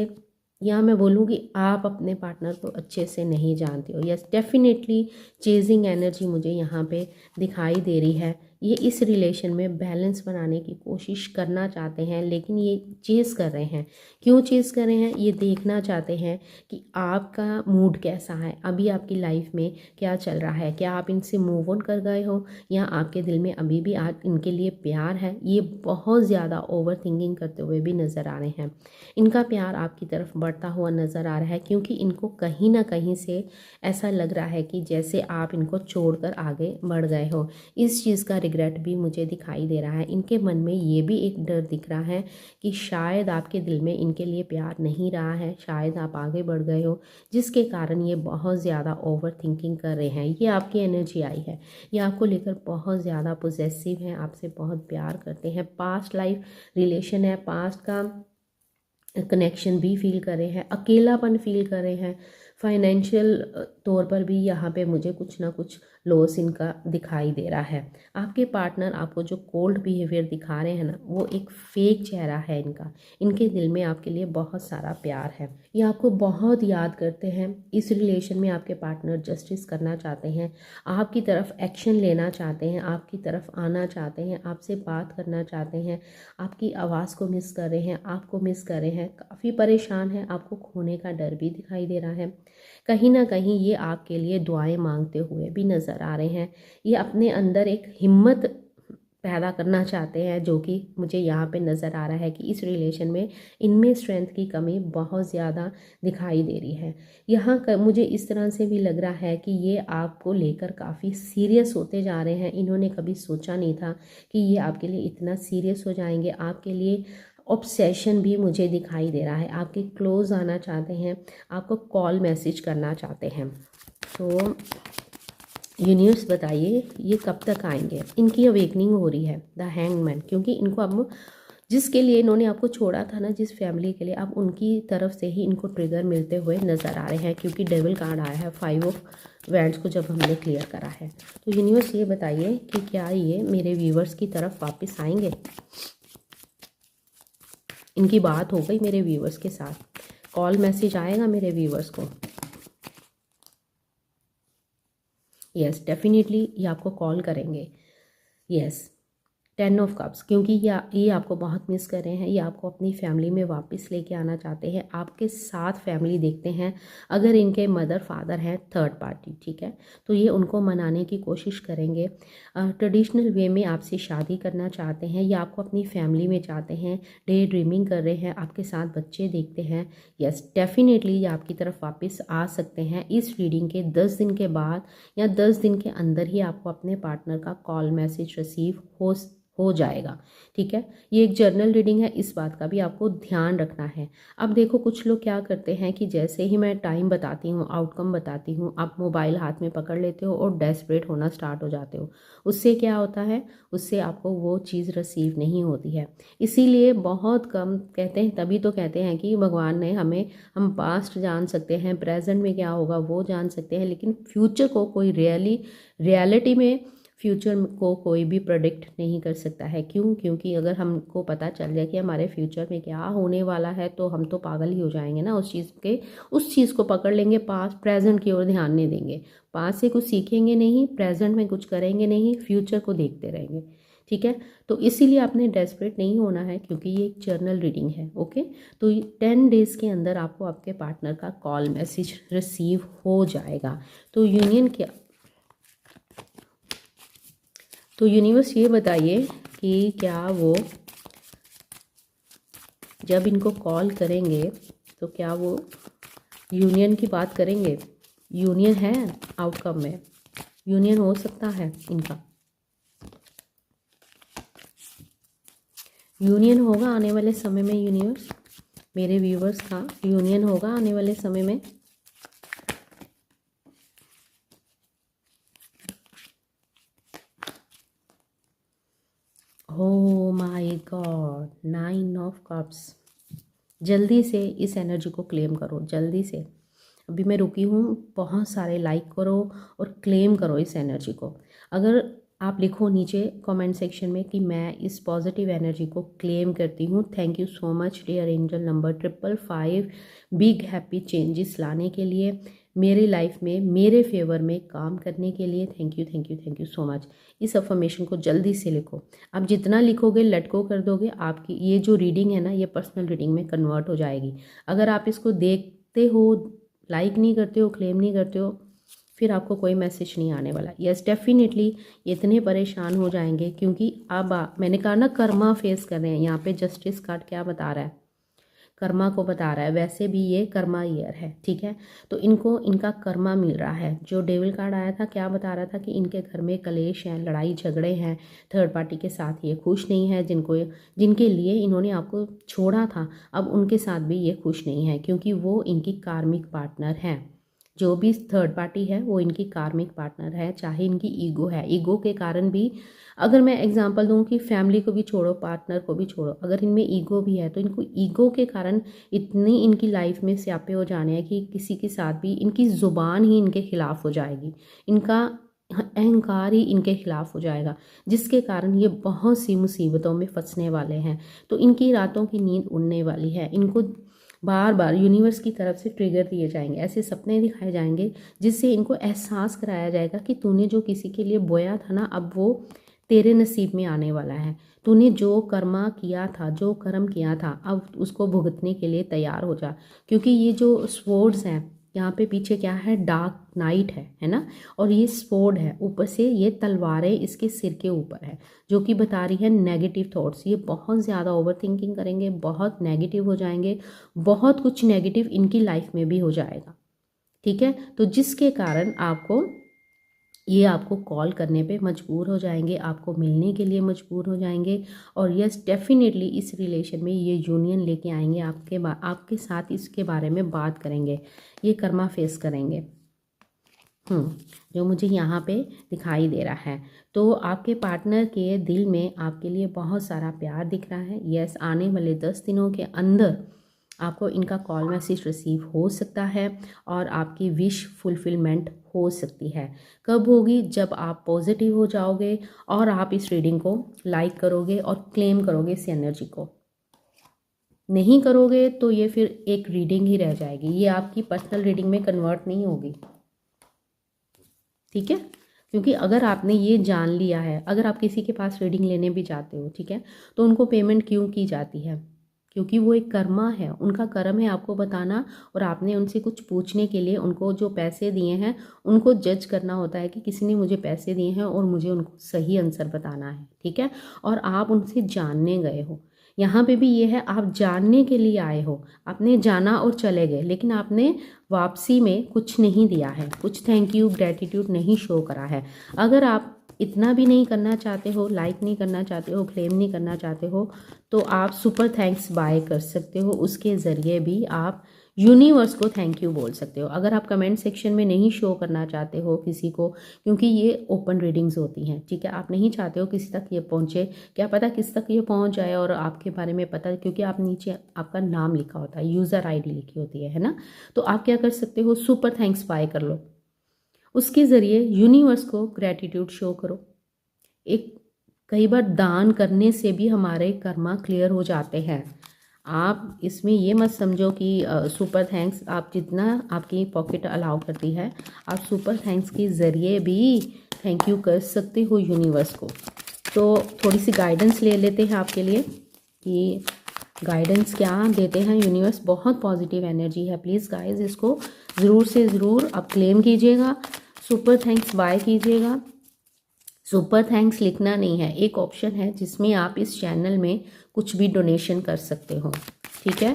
या मैं बोलूँ कि आप अपने पार्टनर को अच्छे से नहीं जानते हो। यस, डेफिनेटली चेजिंग एनर्जी मुझे यहाँ पे दिखाई दे रही है। ये इस रिलेशन में बैलेंस बनाने की कोशिश करना चाहते हैं, लेकिन ये चेज़ कर रहे हैं। क्यों चेज़ कर रहे हैं? ये देखना चाहते हैं कि आपका मूड कैसा है, अभी आपकी लाइफ में क्या चल रहा है, क्या आप इनसे मूव ऑन कर गए हो या आपके दिल में अभी भी आज इनके लिए प्यार है। ये बहुत ज़्यादा ओवर थिंकिंग करते हुए भी नज़र आ रहे हैं। इनका प्यार आपकी तरफ बढ़ता हुआ नज़र आ रहा है, क्योंकि इनको कहीं ना कहीं से ऐसा लग रहा है कि जैसे आप इनको छोड़कर आगे बढ़ गए हो। इस चीज़ का रिग्रेट भी मुझे दिखाई दे रहा है। इनके मन में ये भी एक डर दिख रहा है कि शायद आपके दिल में इनके लिए प्यार नहीं रहा है, शायद आप आगे बढ़ गए हो, जिसके कारण ये बहुत ज़्यादा ओवर थिंकिंग कर रहे हैं। ये आपकी एनर्जी आई है, ये आपको लेकर बहुत ज़्यादा पोजेसिव हैं, आपसे बहुत प्यार करते हैं। पास्ट लाइफ रिलेशन है, पास्ट का कनेक्शन भी फील कर रहे हैं, अकेलापन फील कर रहे हैं। फाइनेंशियल तौर पर भी यहाँ पे मुझे कुछ ना कुछ लॉस इनका दिखाई दे रहा है। आपके पार्टनर आपको जो कोल्ड बिहेवियर दिखा रहे हैं ना, वो एक फेक चेहरा है इनका। इनके दिल में आपके लिए बहुत सारा प्यार है, ये आपको बहुत याद करते हैं। इस रिलेशन में आपके पार्टनर जस्टिस करना चाहते हैं, आपकी तरफ एक्शन लेना चाहते हैं, आपकी तरफ आना चाहते हैं, आपसे बात करना चाहते हैं, आपकी आवाज़ को मिस कर रहे हैं, आपको मिस कर रहे हैं, काफ़ी परेशान है, आपको खोने का डर भी दिखाई दे रहा है। कहीं ना कहीं ये आपके लिए दुआएं मांगते हुए भी नज़र आ रहे हैं। ये अपने अंदर एक हिम्मत पैदा करना चाहते हैं, जो कि मुझे यहाँ पे नज़र आ रहा है कि इस रिलेशन में इनमें स्ट्रेंथ की कमी बहुत ज़्यादा दिखाई दे रही है। यहाँ मुझे इस तरह से भी लग रहा है कि ये आपको लेकर काफ़ी सीरियस होते जा रहे हैं। इन्होंने कभी सोचा नहीं था कि ये आपके लिए इतना सीरियस हो जाएंगे। आपके लिए ऑब्सेशन भी मुझे दिखाई दे रहा है, आपके क्लोज आना चाहते हैं, आपको कॉल मैसेज करना चाहते हैं। तो यूनिवर्स बताइए ये कब तक आएंगे। इनकी अवेकनिंग हो रही है, द हैंगमैन, क्योंकि इनको अब जिसके लिए इन्होंने आपको छोड़ा था ना, जिस फैमिली के लिए, अब उनकी तरफ से ही इनको ट्रिगर मिलते हुए नज़र आ रहे हैं, क्योंकि डेविल कार्ड आया है 5 ऑफ वैंड्स को जब हमने क्लियर करा है। तो यूनिवर्स ये बताइए कि क्या ये मेरे व्यूवर्स की तरफ वापस आएंगे। इनकी बात हो गई मेरे व्यूवर्स के साथ, कॉल मैसेज आएगा मेरे व्यूवर्स को। यस, डेफिनेटली ये आपको कॉल करेंगे। यस, 10 ऑफ कप्स, क्योंकि ये आपको बहुत मिस कर रहे हैं, ये आपको अपनी फैमिली में वापस लेके आना चाहते हैं, आपके साथ फैमिली देखते हैं। अगर इनके मदर फादर हैं थर्ड पार्टी, ठीक है, तो ये उनको मनाने की कोशिश करेंगे। ट्रेडिशनल वे में आपसे शादी करना चाहते हैं, या आपको अपनी फैमिली में चाहते हैं, डे ड्रीमिंग कर रहे हैं, आपके साथ बच्चे देखते हैं। यस, डेफिनेटली ये आपकी तरफ वापस आ सकते हैं इस रीडिंग के 10 दिन के बाद, या 10 दिन के अंदर ही आपको अपने पार्टनर का कॉल मैसेज रिसीव हो जाएगा। ठीक है, ये एक जर्नल रीडिंग है, इस बात का भी आपको ध्यान रखना है। अब देखो, कुछ लोग क्या करते हैं कि जैसे ही मैं टाइम बताती हूँ, आउटकम बताती हूँ, आप मोबाइल हाथ में पकड़ लेते हो और डेस्परेट होना स्टार्ट हो जाते हो। उससे क्या होता है, उससे आपको वो चीज़ रिसीव नहीं होती है। इसीलिए बहुत कम कहते हैं, तभी तो कहते हैं कि भगवान ने हम पास्ट जान सकते हैं, प्रेजेंट में क्या होगा वो जान सकते हैं, लेकिन फ्यूचर को कोई रियलिटी में फ्यूचर को कोई भी प्रेडिक्ट नहीं कर सकता है। क्यों? क्योंकि अगर हमको पता चल जाए कि हमारे फ्यूचर में क्या होने वाला है, तो हम तो पागल ही हो जाएंगे ना उस चीज़ को पकड़ लेंगे, पास्ट प्रेजेंट की ओर ध्यान नहीं देंगे, पास्ट से कुछ सीखेंगे नहीं, प्रेजेंट में कुछ करेंगे नहीं, फ्यूचर को देखते रहेंगे। ठीक है, तो इसीलिए आपने डेस्परेट नहीं होना है, क्योंकि ये एक जर्नल रीडिंग है। ओके, तो 10 डेज़ के अंदर आपको आपके पार्टनर का कॉल मैसेज रिसीव हो जाएगा। तो यूनिवर्स ये बताइए कि क्या वो जब इनको कॉल करेंगे तो क्या वो यूनियन की बात करेंगे। यूनियन है आउटकम में, यूनियन हो सकता है इनका। यूनियन होगा आने वाले समय में यूनिवर्स, मेरे व्यूवर्स का यूनियन होगा आने वाले समय में। Oh my God, 9 of cups. जल्दी से इस एनर्जी को क्लेम करो, जल्दी से। अभी मैं रुकी हूँ, बहुत सारे लाइक करो और क्लेम करो इस एनर्जी को। अगर आप लिखो नीचे कमेंट सेक्शन में कि मैं इस पॉजिटिव एनर्जी को क्लेम करती हूँ। Thank you so much dear angel number 555 big happy changes लाने के लिए, मेरी लाइफ में मेरे फेवर में काम करने के लिए। Thank you thank you thank you so much. इस अफर्मेशन को जल्दी से लिखो। आप जितना लिखोगे लेट गो कर दोगे, आपकी ये जो रीडिंग है ना, ये पर्सनल रीडिंग में कन्वर्ट हो जाएगी। अगर आप इसको देखते हो, लाइक नहीं करते हो, क्लेम नहीं करते हो, फिर आपको कोई मैसेज नहीं आने वाला। यस डेफिनेटली इतने परेशान हो जाएंगे, क्योंकि अब मैंने कहा ना कर्मा फेस कर रहे हैं। यहाँ पे जस्टिस कार्ड क्या बता रहा है, कर्मा को बता रहा है। वैसे भी ये कर्मा ईयर है, ठीक है, तो इनको इनका कर्मा मिल रहा है। जो डेविल कार्ड आया था क्या बता रहा था कि इनके घर में कलेश हैं, लड़ाई झगड़े हैं, थर्ड पार्टी के साथ ये खुश नहीं है। जिनके लिए इन्होंने आपको छोड़ा था, अब उनके साथ भी ये खुश नहीं है, क्योंकि वो इनकी कार्मिक पार्टनर हैं। जो भी थर्ड पार्टी है वो इनकी कार्मिक पार्टनर है। चाहे इनकी ईगो है, ईगो के कारण भी, अगर मैं एग्जांपल दूं कि फैमिली को भी छोड़ो, पार्टनर को भी छोड़ो, अगर इनमें ईगो भी है तो इनको ईगो के कारण इतनी इनकी लाइफ में स्यापे हो जाने हैं कि किसी के साथ भी इनकी ज़ुबान ही इनके खिलाफ हो जाएगी, इनका अहंकार ही इनके खिलाफ हो जाएगा, जिसके कारण ये बहुत सी मुसीबतों में फंसने वाले हैं। तो इनकी रातों की नींद उड़ने वाली है। इनको बार बार यूनिवर्स की तरफ से ट्रिगर दिए जाएंगे, ऐसे सपने दिखाए जाएंगे जिससे इनको एहसास कराया जाएगा कि तूने जो किसी के लिए बोया था ना, अब वो तेरे नसीब में आने वाला है। तूने जो कर्मा किया था, जो कर्म किया था, अब उसको भुगतने के लिए तैयार हो जा। क्योंकि ये जो स्वर्ड्स हैं, यहाँ पे पीछे क्या है, डार्क नाइट है ना, और ये स्वॉर्ड है, ऊपर से ये तलवारें इसके सिर के ऊपर है, जो कि बता रही है नेगेटिव थॉट्स। ये बहुत ज़्यादा ओवर थिंकिंग करेंगे, बहुत नेगेटिव हो जाएंगे, बहुत कुछ नेगेटिव इनकी लाइफ में भी हो जाएगा, ठीक है। तो जिसके कारण आपको कॉल करने पे मजबूर हो जाएंगे, आपको मिलने के लिए मजबूर हो जाएंगे। और यस डेफिनेटली इस रिलेशन में ये यूनियन लेके आएंगे, आपके साथ इसके बारे में बात करेंगे, ये कर्मा फेस करेंगे। जो मुझे यहाँ पे दिखाई दे रहा है, तो आपके पार्टनर के दिल में आपके लिए बहुत सारा प्यार दिख रहा है। यस, आने वाले 10 दिनों के अंदर आपको इनका कॉल मैसेज रिसीव हो सकता है और आपकी विश फुलफिलमेंट हो सकती है। कब होगी? जब आप पॉजिटिव हो जाओगे और आप इस रीडिंग को लाइक करोगे और क्लेम करोगे इस एनर्जी को। नहीं करोगे तो ये फिर एक रीडिंग ही रह जाएगी, ये आपकी पर्सनल रीडिंग में कन्वर्ट नहीं होगी, ठीक है। क्योंकि अगर आपने ये जान लिया है, अगर आप किसी के पास रीडिंग लेने भी जाते हो, ठीक है, तो उनको पेमेंट क्यों की जाती है? क्योंकि वो एक कर्मा है, उनका कर्म है आपको बताना, और आपने उनसे कुछ पूछने के लिए उनको जो पैसे दिए हैं उनको जज करना होता है कि किसी ने मुझे पैसे दिए हैं और मुझे उनको सही आंसर बताना है, ठीक है। और आप उनसे जानने गए हो, यहाँ पे भी ये है, आप जानने के लिए आए हो, आपने जाना और चले गए, लेकिन आपने वापसी में कुछ नहीं दिया है, कुछ थैंक यू ग्रेटिट्यूड नहीं शो करा है। अगर आप इतना भी नहीं करना चाहते हो, लाइक नहीं करना चाहते हो, क्लेम नहीं करना चाहते हो, तो आप सुपर थैंक्स बाय कर सकते हो। उसके ज़रिए भी आप यूनिवर्स को थैंक यू बोल सकते हो। अगर आप कमेंट सेक्शन में नहीं शो करना चाहते हो किसी को, क्योंकि ये ओपन रीडिंग्स होती हैं, ठीक है, आप नहीं चाहते हो किसी तक ये पहुँचे, क्या पता किस तक ये पहुँच जाए और आपके बारे में पता, क्योंकि आप नीचे आपका नाम लिखा होता है, यूज़र आईडी लिखी होती है ना। तो आप क्या कर सकते हो, सुपर थैंक्स बाय कर लो, उसके ज़रिए यूनिवर्स को ग्रेटिट्यूड शो करो। एक कई बार दान करने से भी हमारे कर्मा क्लियर हो जाते हैं। आप इसमें ये मत समझो कि सुपर थैंक्स, आप जितना आपकी पॉकेट अलाउ करती है, आप सुपर थैंक्स के ज़रिए भी थैंक यू कर सकते हो यूनिवर्स को। तो थोड़ी सी गाइडेंस ले लेते हैं आपके लिए कि गाइडेंस क्या देते हैं यूनिवर्स। बहुत पॉजिटिव एनर्जी है, प्लीज़ गाइस इसको ज़रूर से ज़रूर आप क्लेम कीजिएगा, सुपर थैंक्स बाय कीजिएगा। सुपर थैंक्स लिखना नहीं है, एक ऑप्शन है जिसमें आप इस चैनल में कुछ भी डोनेशन कर सकते हो, ठीक है।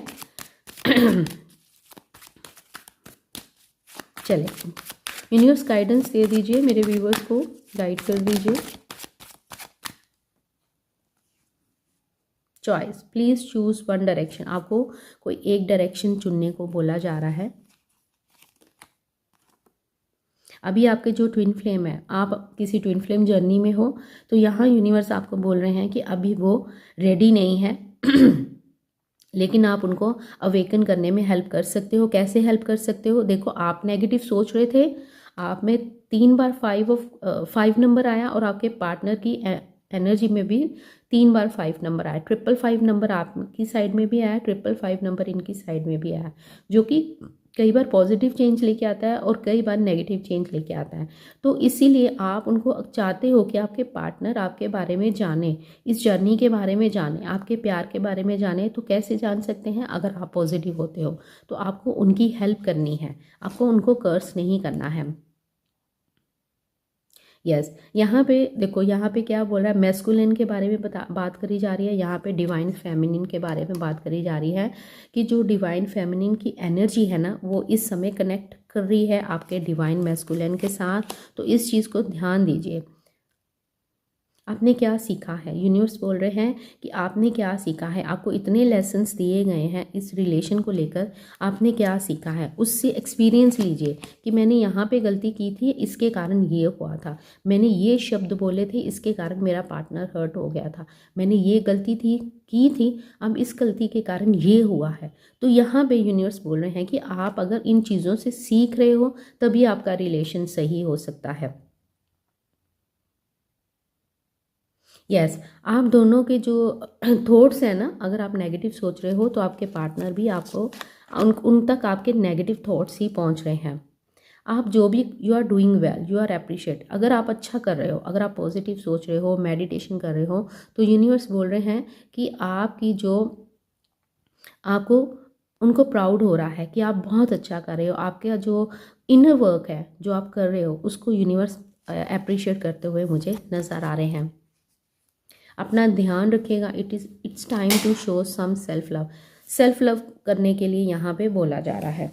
चले, यूनिवर्स गाइडेंस दे दीजिए, मेरे व्यूवर्स को गाइड कर दीजिए। Choice, please choose one direction. आपको कोई एक डायरेक्शन चुनने को बोला जा रहा है। अभी आपके जो ट्विन फ्लेम है, आप किसी ट्विन फ्लेम जर्नी में हो, तो यहाँ यूनिवर्स आपको बोल रहे हैं कि अभी वो रेडी नहीं है लेकिन आप उनको अवेकन करने में हेल्प कर सकते हो। कैसे हेल्प कर सकते हो? देखो, आप नेगेटिव सोच रहे थे, आप में 3 बार 5 नंबर आया और आपके पार्टनर की एनर्जी में भी 3 बार 5 नंबर आया। 555 नंबर आपकी साइड में भी आया, 555 नंबर इनकी साइड में भी आया, जो कि कई बार पॉजिटिव चेंज लेके आता है और कई बार नेगेटिव चेंज लेके आता है। तो इसीलिए आप उनको चाहते हो कि आपके पार्टनर आपके बारे में जाने, इस जर्नी के बारे में जाने, आपके प्यार के बारे में जाने। तो कैसे जान सकते हैं? अगर आप पॉजिटिव होते हो तो आपको उनकी हेल्प करनी है, आपको उनको कर्स नहीं करना है। यस, यहाँ पे देखो, यहाँ पे क्या बोल रहा है, मैस्कुलिन के बारे में बात करी जा रही है, यहाँ पे डिवाइन फेमिनिन के बारे में बात करी जा रही है कि जो डिवाइन फेमिनिन की एनर्जी है ना, वो इस समय कनेक्ट कर रही है आपके डिवाइन मैस्कुलिन के साथ। तो इस चीज़ को ध्यान दीजिए। आपने क्या सीखा है? यूनिवर्स बोल रहे हैं कि आपने क्या सीखा है। आपको इतने लेसन्स दिए गए हैं इस रिलेशन को लेकर, आपने क्या सीखा है उससे एक्सपीरियंस लीजिए कि मैंने यहाँ पे गलती की थी, इसके कारण ये हुआ था, मैंने ये शब्द बोले थे, इसके कारण मेरा पार्टनर हर्ट हो गया था, मैंने ये गलती की थी, अब इस गलती के कारण ये हुआ है। तो यहाँ पे यूनिवर्स बोल रहे हैं कि आप अगर इन चीज़ों से सीख रहे हो तभी आपका रिलेशन सही हो सकता है। यस, आप दोनों के जो थॉट्स हैं ना, अगर आप नेगेटिव सोच रहे हो तो आपके पार्टनर भी आपको उन तक आपके नेगेटिव थॉट्स ही पहुंच रहे हैं। आप जो भी you are doing well, you are appreciate. अगर आप अच्छा कर रहे हो, अगर आप पॉजिटिव सोच रहे हो, मेडिटेशन कर रहे हो, तो यूनिवर्स बोल रहे हैं कि आपकी जो आपको उनको प्राउड हो रहा है कि आप बहुत अच्छा कर रहे हो। आपका जो इनर वर्क है जो आप कर रहे हो उसको यूनिवर्स अप्रिशिएट करते हुए मुझे नज़र आ रहे हैं। अपना ध्यान रखिएगा। It's time to show some self love. Self love करने के लिए यहाँ पे बोला जा रहा है।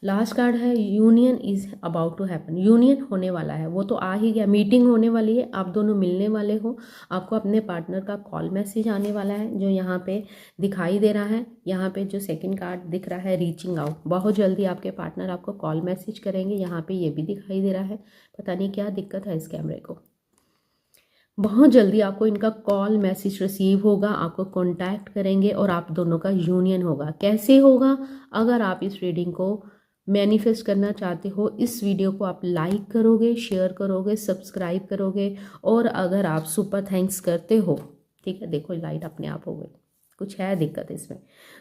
लास्ट कार्ड है union is about to happen. Union होने वाला है, वो तो आ ही गया, मीटिंग होने वाली है, आप दोनों मिलने वाले हो। आपको अपने पार्टनर का कॉल मैसेज आने वाला है जो यहाँ पे दिखाई दे रहा है। यहाँ पे जो सेकंड कार्ड दिख रहा है रीचिंग आउट, बहुत जल्दी आपके पार्टनर आपको कॉल मैसेज करेंगे। यहाँ पे ये भी दिखाई दे रहा है, पता नहीं क्या दिक्कत है इस कैमरे को। बहुत जल्दी आपको इनका कॉल मैसेज रिसीव होगा, आपको कांटेक्ट करेंगे और आप दोनों का यूनियन होगा। कैसे होगा? अगर आप इस रीडिंग को मैनिफेस्ट करना चाहते हो, इस वीडियो को आप लाइक करोगे, शेयर करोगे, सब्सक्राइब करोगे, और अगर आप सुपर थैंक्स करते हो, ठीक है, देखो लाइट अपने आप हो गई, कुछ है दिक्कत इसमें।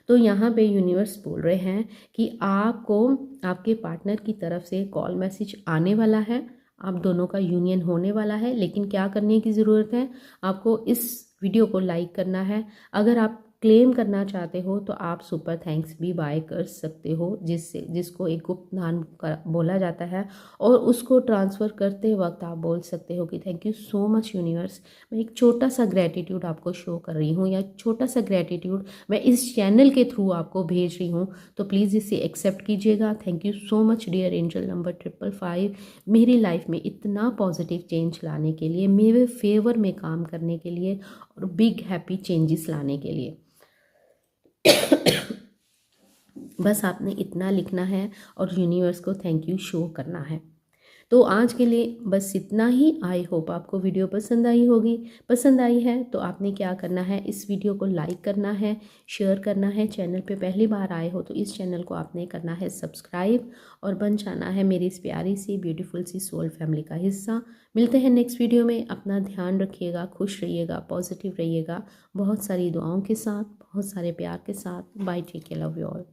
तो यहाँ पे यूनिवर्स बोल रहे हैं कि आपको आपके पार्टनर की तरफ से कॉल मैसेज आने वाला है, आप दोनों का यूनियन होने वाला है। लेकिन क्या करने की ज़रूरत है? आपको इस वीडियो को लाइक करना है। अगर आप क्लेम करना चाहते हो तो आप सुपर थैंक्स भी बाय कर सकते हो, जिसको एक गुप्त दान बोला जाता है, और उसको ट्रांसफ़र करते वक्त आप बोल सकते हो कि thank you so much universe. मैं एक छोटा सा ग्रेटिट्यूड आपको शो कर रही हूँ, या छोटा सा ग्रेटिट्यूड मैं इस चैनल के थ्रू आपको भेज रही हूँ, तो प्लीज़ इसे एक्सेप्ट कीजिएगा। Thank you so much dear angel number 555, मेरी लाइफ में इतना पॉजिटिव चेंज लाने के लिए, मेरे फेवर में काम करने के लिए, और बिग हैप्पी चेंजेस लाने के लिए। बस आपने इतना लिखना है और यूनिवर्स को थैंक यू शो करना है। तो आज के लिए बस इतना ही। आई होप आपको वीडियो पसंद आई होगी। पसंद आई है तो आपने क्या करना है, इस वीडियो को लाइक करना है, शेयर करना है। चैनल पे पहली बार आए हो तो इस चैनल को आपने करना है सब्सक्राइब, और बन जाना है मेरी इस प्यारी सी ब्यूटीफुल सी सोल फैमिली का हिस्सा। मिलते हैं नेक्स्ट वीडियो में। अपना ध्यान रखिएगा, खुश रहिएगा, पॉजिटिव रहिएगा, बहुत सारी दुआओं के साथ, बहुत सारे प्यार के साथ। Bye, take care, love you all.